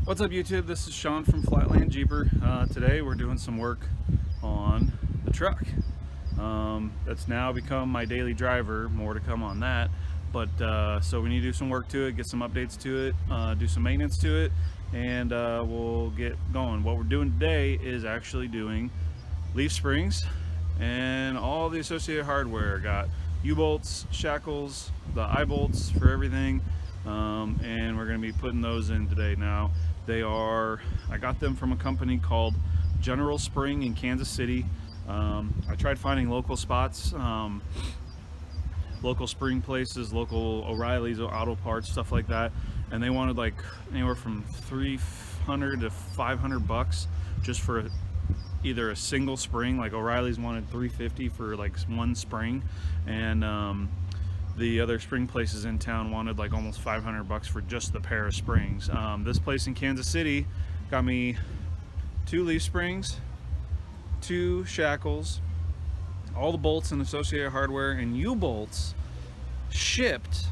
What's up YouTube? This is Sean from Flatland Jeeper. Today we're doing some work on the truck. That's now become my daily driver. More to come on that. But so we need to do some work to it, get some updates to it, do some maintenance to it, and we'll get going. What we're doing today is actually doing leaf springs and all the associated hardware. Got U-bolts, shackles, the eye-bolts for everything, and we're going to be putting those in today. Now I got them from a company called General Spring in Kansas City. I tried finding local spots, local spring places, local O'Reilly's, auto parts, stuff like that, and they wanted like anywhere from $300 to $500 just for either a single spring. Like O'Reilly's wanted $350 for like one spring, and the other spring places in town wanted like almost $500 for just the pair of springs. This place in Kansas City got me 2 leaf springs, 2 shackles, all the bolts and associated hardware, and U-bolts shipped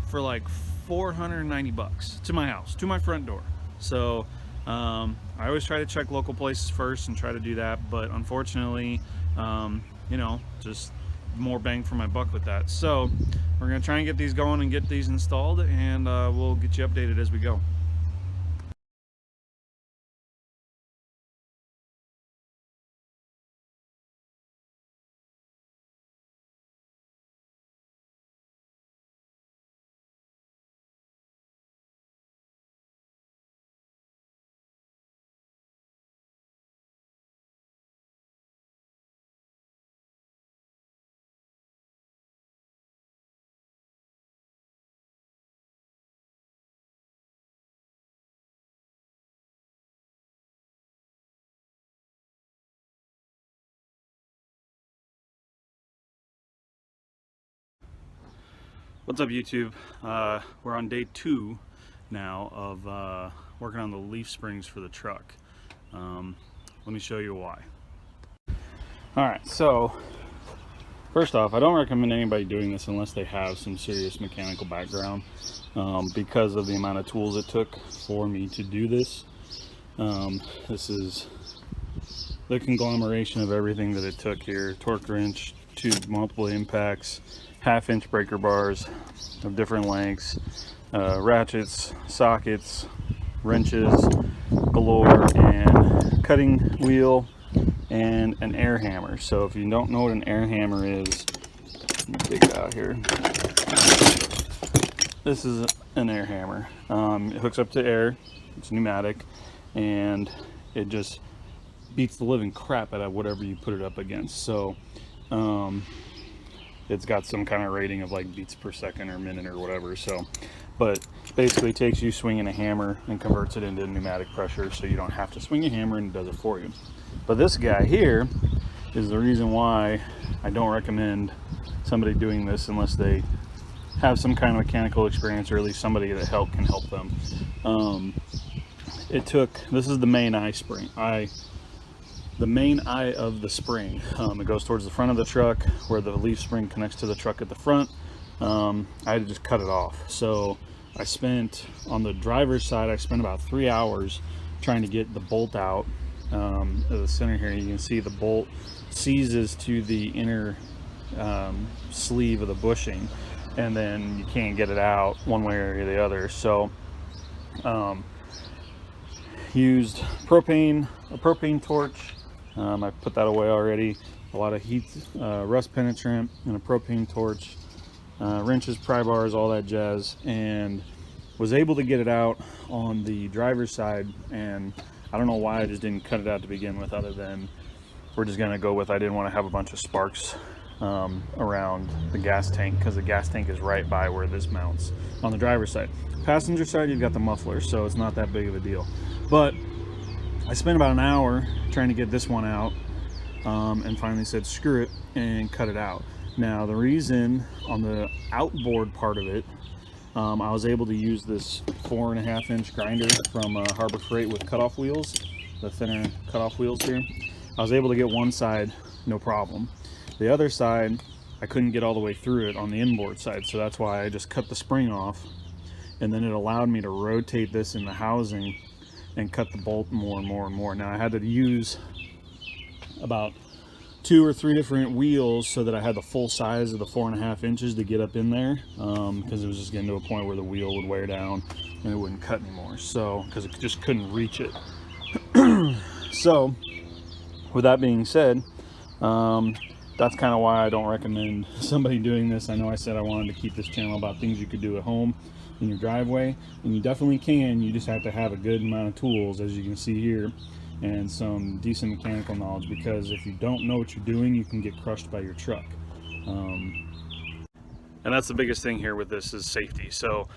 for like $490 to my house, to my front door. So I always try to check local places first and try to do that, but unfortunately, you know, just more bang for my buck with that. So we're gonna try and get these going and get these installed, and we'll get you updated as we go. What's up YouTube? We're on day 2 now of working on the leaf springs for the truck. Let me show you why. Alright, so first off, I don't recommend anybody doing this unless they have some serious mechanical background, because of the amount of tools it took for me to do this. This is the conglomeration of everything that it took here: torque wrench, 2 multiple impacts, 1/2-inch breaker bars of different lengths, ratchets, sockets, wrenches galore, and cutting wheel, and an air hammer. So if you don't know what an air hammer is, let me take it out here. This is an air hammer. It hooks up to air, it's pneumatic, and it just beats the living crap out of whatever you put it up against. So it's got some kind of rating of like beats per second or minute or whatever. So, but basically takes you swinging a hammer and converts it into pneumatic pressure, so you don't have to swing a hammer, and it does it for you. But this guy here is the reason why I don't recommend somebody doing this unless they have some kind of mechanical experience, or at least somebody that can help them. This is the main eye spring. The main eye of the spring. It goes towards the front of the truck where the leaf spring connects to the truck at the front. I had to just cut it off. So I spent, on the driver's side, I spent about 3 hours trying to get the bolt out. At the center here, you can see the bolt seizes to the inner sleeve of the bushing, and then you can't get it out one way or the other. So used a propane torch. I put that away already. A lot of heat, rust penetrant, and a propane torch, wrenches, pry bars, all that jazz, and was able to get it out on the driver's side. And I don't know why I just didn't cut it out to begin with, other than we're just gonna go with, I didn't want to have a bunch of sparks around the gas tank, because the gas tank is right by where this mounts on the driver's side. Passenger side, you've got the muffler, so it's not that big of a deal. But I spent about an hour trying to get this one out, and finally said screw it and cut it out. Now the reason, on the outboard part of it, I was able to use this 4.5-inch grinder from Harbor Freight with cutoff wheels, the thinner cutoff wheels here. I was able to get one side no problem. The other side, I couldn't get all the way through it on the inboard side, so that's why I just cut the spring off, and then it allowed me to rotate this in the housing and cut the bolt more and more and more. Now I had to use about 2 or 3 different wheels so that I had the full size of the 4.5 inches to get up in there, because it was just getting to a point where the wheel would wear down and it wouldn't cut anymore, so because it just couldn't reach it. So with that being said, that's kind of why I don't recommend somebody doing this. I know I said I wanted to keep this channel about things you could do at home in your driveway, and you definitely can. You just have to have a good amount of tools, as you can see here, and some decent mechanical knowledge, because if you don't know what you're doing, you can get crushed by your truck. And that's the biggest thing here with this, is safety. So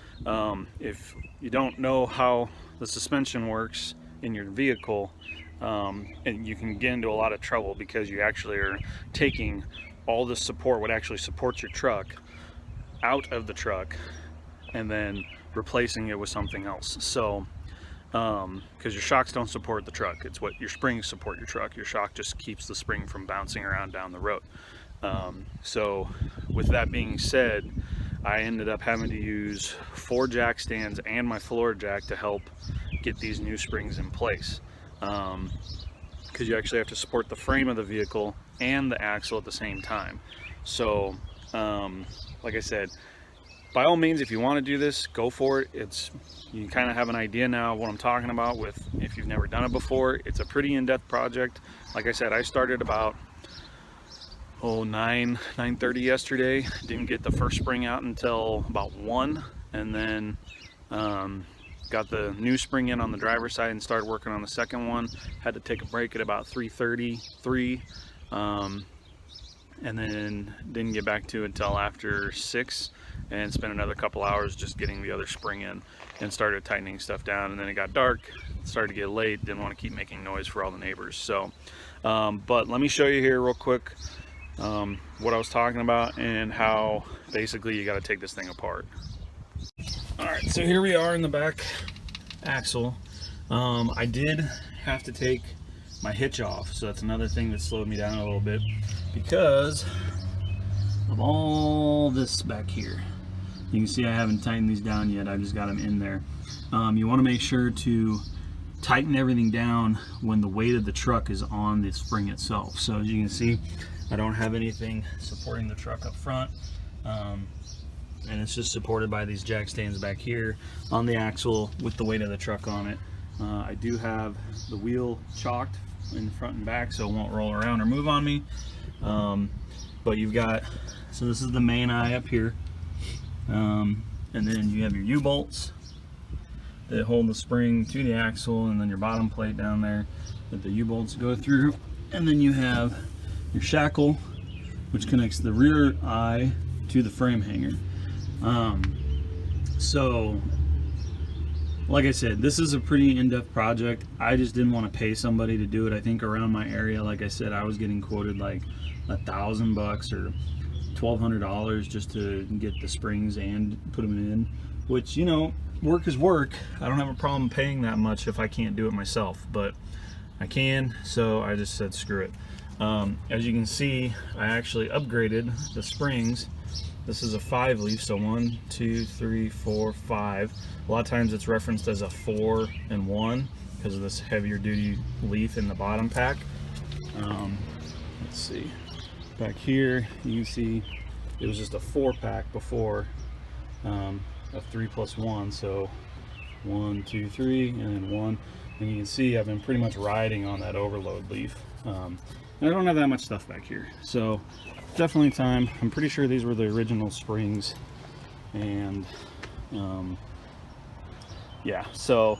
if you don't know how the suspension works in your vehicle, and you can get into a lot of trouble, because you actually are taking all the support, what actually supports your truck, out of the truck and then replacing it with something else. So because your shocks don't support the truck, it's what your springs support your truck. Your shock just keeps the spring from bouncing around down the road. So with that being said, I ended up having to use 4 jack stands and my floor jack to help get these new springs in place, because you actually have to support the frame of the vehicle and the axle at the same time. So like I said, by all means, if you want to do this, go for it. You kind of have an idea now of what I'm talking about with, if you've never done it before. It's a pretty in-depth project. Like I said, I started about 9:30 yesterday. Didn't get the first spring out until about 1, and then got the new spring in on the driver's side and started working on the second one. Had to take a break at about 3:33, and then didn't get back to it until after 6, and spent another couple hours just getting the other spring in, and started tightening stuff down. And then it got dark, started to get late, didn't want to keep making noise for all the neighbors. So but let me show you here real quick what I was talking about, and how basically you got to take this thing apart. All right, so here we are in the back axle. I did have to take my hitch off, so that's another thing that slowed me down a little bit, because of all this back here. You can see I haven't tightened these down yet. I just got them in there. You want to make sure to tighten everything down when the weight of the truck is on the spring itself. So as you can see, I don't have anything supporting the truck up front, and it's just supported by these jack stands back here on the axle with the weight of the truck on it. I do have the wheel chalked in the front and back, so it won't roll around or move on me. But you've got, so this is the main eye up here, and then you have your U-bolts that hold the spring to the axle, and then your bottom plate down there that the U-bolts go through, and then you have your shackle, which connects the rear eye to the frame hanger. So like I said, this is a pretty in-depth project. I just didn't want to pay somebody to do it. I think around my area, like I said, I was getting quoted like $1,000 or $1,200 just to get the springs and put them in, which, you know, work is work. I don't have a problem paying that much if I can't do it myself, but I can, so I just said screw it. As you can see, I actually upgraded the springs. This is a 5 leaf, so 1, 2, 3, 4, 5. A lot of times it's referenced as a 4 and 1 because of this heavier duty leaf in the bottom pack. Let's see, back here you can see it was just a 4-pack before, of 3 plus 1, so 1, 2, 3, and then 1. And you can see I've been pretty much riding on that overload leaf, and I don't have that much stuff back here, so definitely time. I'm pretty sure these were the original springs, and yeah, so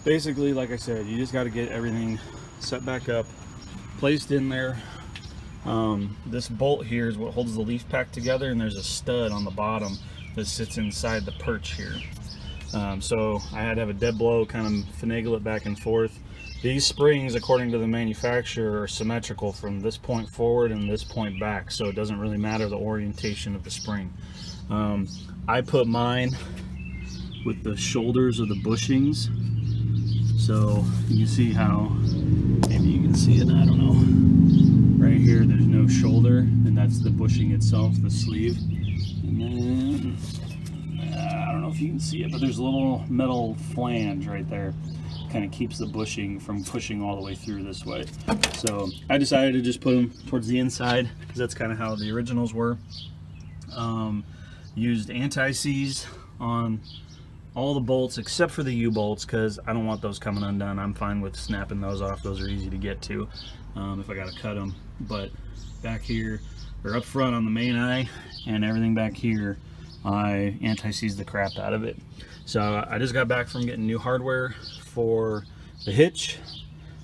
basically, like I said, you just got to get everything set back up, placed in there. This bolt here is what holds the leaf pack together, and there's a stud on the bottom that sits inside the perch here. So I had to have a dead blow, kind of finagle it back and forth. These springs, according to the manufacturer, are symmetrical from this point forward and this point back, so it doesn't really matter the orientation of the spring. I put mine with the shoulders of the bushings, so you can see how, maybe you can see it, I don't know. Right here, there's no shoulder, and that's the bushing itself, the sleeve. And then, I don't know if you can see it, but there's a little metal flange right there. kind of keeps the bushing from pushing all the way through this way. So I decided to just put them towards the inside because that's kind of how the originals were. Used anti-seize on all the bolts except for the U-bolts because I don't want those coming undone. I'm fine with snapping those off. Those are easy to get to if I gotta cut them. But back here, or up front on the main eye and everything back here, I anti-seized the crap out of it. So I just got back from getting new hardware for the hitch.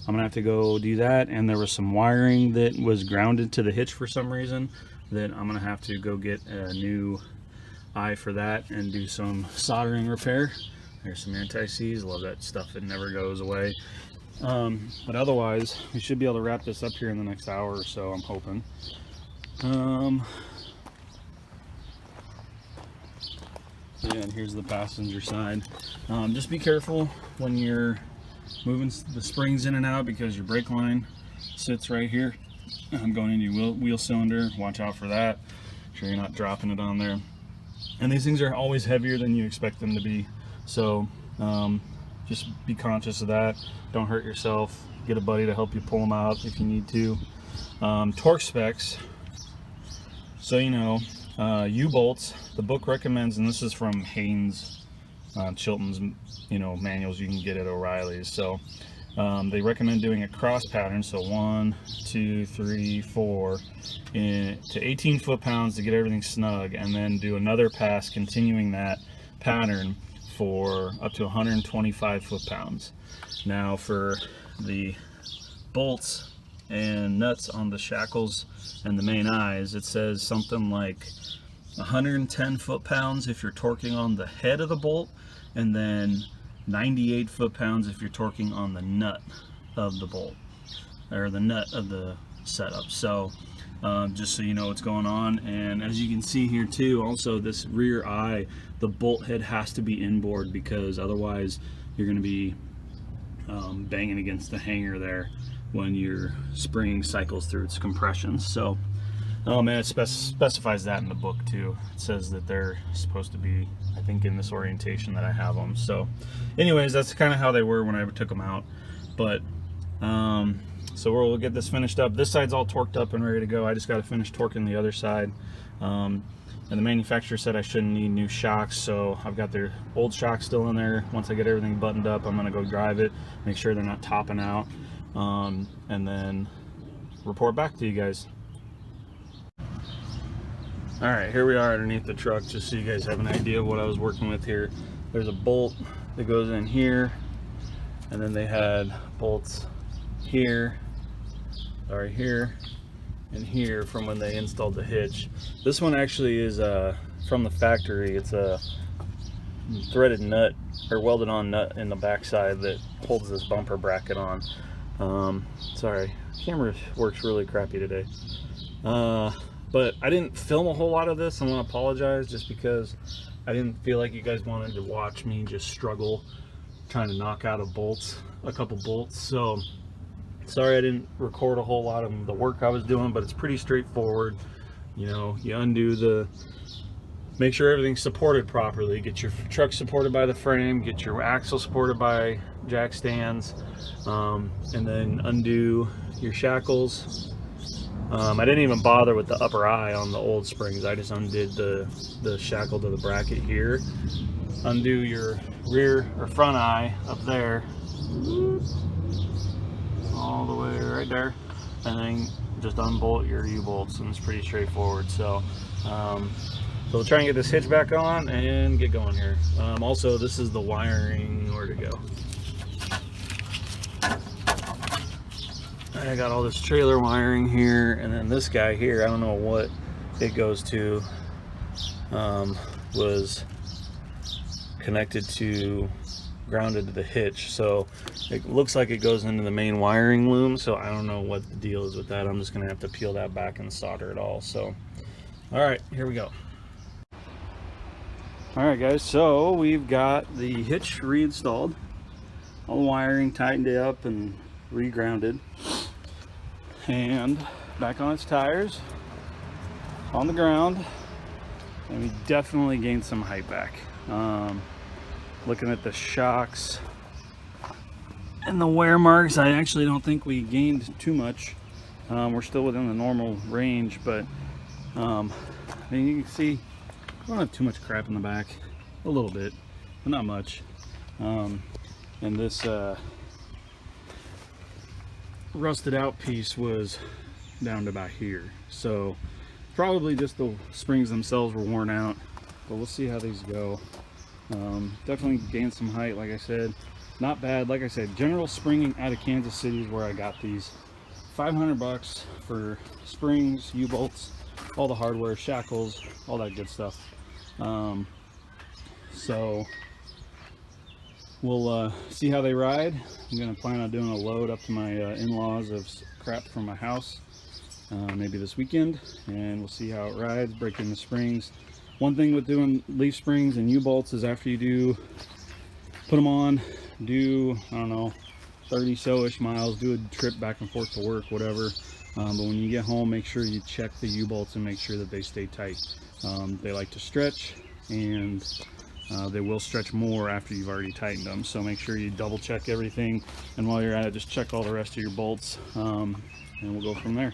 I'm gonna have to go do that, and there was some wiring that was grounded to the hitch for some reason that I'm gonna have to go get a new eye for that and do some soldering repair. There's some anti-seize. Love that stuff, it never goes away. But otherwise we should be able to wrap this up here in the next hour or so, I'm hoping. Yeah, and here's the passenger side. Just be careful when you're moving the springs in and out because your brake line sits right here. I'm going into your wheel cylinder. Watch out for that. Make sure you're not dropping it on there. And these things are always heavier than you expect them to be. So just be conscious of that. Don't hurt yourself. Get a buddy to help you pull them out if you need to. Torque specs. So you know, U-bolts, the book recommends, and this is from Haynes, Chilton's, manuals you can get at O'Reilly's. So they recommend doing a cross pattern, so 1, 2, 3, 4 to 18 foot-pounds to get everything snug, and then do another pass continuing that pattern for up to 125 foot-pounds. Now for the bolts and nuts on the shackles and the main eyes, it says something like 110 foot-pounds if you're torquing on the head of the bolt, and then 98 foot-pounds if you're torquing on the nut of the bolt, or the nut of the setup. So just so you know what's going on. And as you can see here too, also this rear eye, the bolt head has to be inboard because otherwise you're going to be banging against the hanger there when your spring cycles through its compressions. So it specifies that in the book too. It says that they're supposed to be, I think, in this orientation that I have them. So anyways, that's kind of how they were when I took them out. But so we'll get this finished up. This side's all torqued up and ready to go. I just got to finish torquing the other side. And the manufacturer said I shouldn't need new shocks, so I've got their old shocks still in there. Once I get everything buttoned up, I'm gonna go drive it, make sure they're not topping out, and then report back to you guys. All right, here we are underneath the truck, just so you guys have an idea of what I was working with here. There's a bolt that goes in here, and then they had bolts here, here, and here from when they installed the hitch. This one actually is from the factory. It's a threaded nut, or welded on nut in the backside that holds this bumper bracket on. Sorry, camera works really crappy today. But I didn't film a whole lot of this. I want to apologize just because I didn't feel like you guys wanted to watch me just struggle trying to knock out a couple bolts. So sorry I didn't record a whole lot of the work I was doing, but it's pretty straightforward. You undo make sure everything's supported properly. Get your truck supported by the frame, get your axle supported by jack stands, and then undo your shackles. I didn't even bother with the upper eye on the old springs. I just undid the shackle to the bracket here. Undo your rear or front eye up there, all the way right there, and then just unbolt your U-bolts, and it's pretty straightforward. So we'll try and get this hitch back on and get going here. Also, this is the wiring. Where to go? I got all this trailer wiring here, and then this guy here, I don't know what it goes to, was connected to, grounded to the hitch. So it looks like it goes into the main wiring loom, so I don't know what the deal is with that. I'm just gonna have to peel that back and solder it all. So all right, here we go. All right guys, so we've got the hitch reinstalled, all the wiring tightened up and re-grounded, and back on its tires, on the ground, and we definitely gained some height back. Looking at the shocks, And the wear marks, I actually don't think we gained too much. We're still within the normal range, but I mean, you can see I don't have too much crap in the back. A little bit, but not much. And this rusted out piece was down to about here, so probably just the springs themselves were worn out, but we'll see how these go. Definitely gained some height, like I said. Not bad. Like I said, General Springing out of Kansas City is where I got these. 500 bucks for springs, U-bolts, all the hardware, shackles, all that good stuff. So we'll see how they ride. I'm gonna plan on doing a load up to my in-laws of crap from my house maybe this weekend, and we'll see how it rides, breaking the springs. One thing with doing leaf springs and U-bolts is after you do put them on, do, I don't know, 30 so-ish miles, do a trip back and forth to work, whatever. But when you get home, make sure you check the U-bolts and make sure that they stay tight. They like to stretch, and they will stretch more after you've already tightened them. So make sure you double check everything, and while you're at it, just check all the rest of your bolts, and we'll go from there.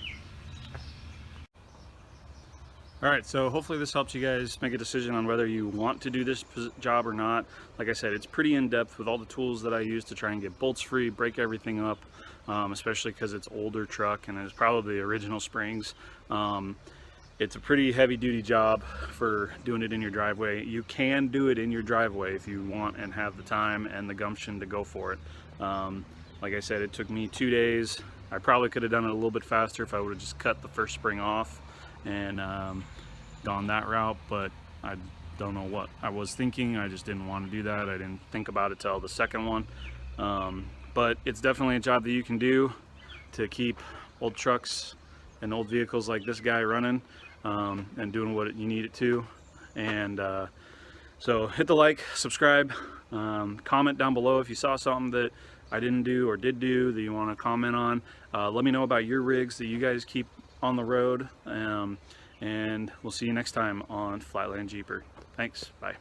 Alright, so hopefully this helps you guys make a decision on whether you want to do this job or not. Like I said, it's pretty in-depth with all the tools that I use to try and get bolts free, break everything up, especially because it's older truck and it's probably the original springs. It's a pretty heavy-duty job for doing it in your driveway. You can do it in your driveway if you want and have the time and the gumption to go for it. Like I said, it took me 2 days. I probably could have done it a little bit faster if I would have just cut the first spring off and gone that route, but I don't know what I was thinking. I just didn't want to do that. I didn't think about it till the second one. But it's definitely a job that you can do to keep old trucks and old vehicles like this guy running and doing what you need it to. And so hit the like, subscribe, comment down below if you saw something that I didn't do or did do that you want to comment on. Let me know about your rigs that you guys keep on the road, and we'll see you next time on Flatland Jeeper. Thanks, bye.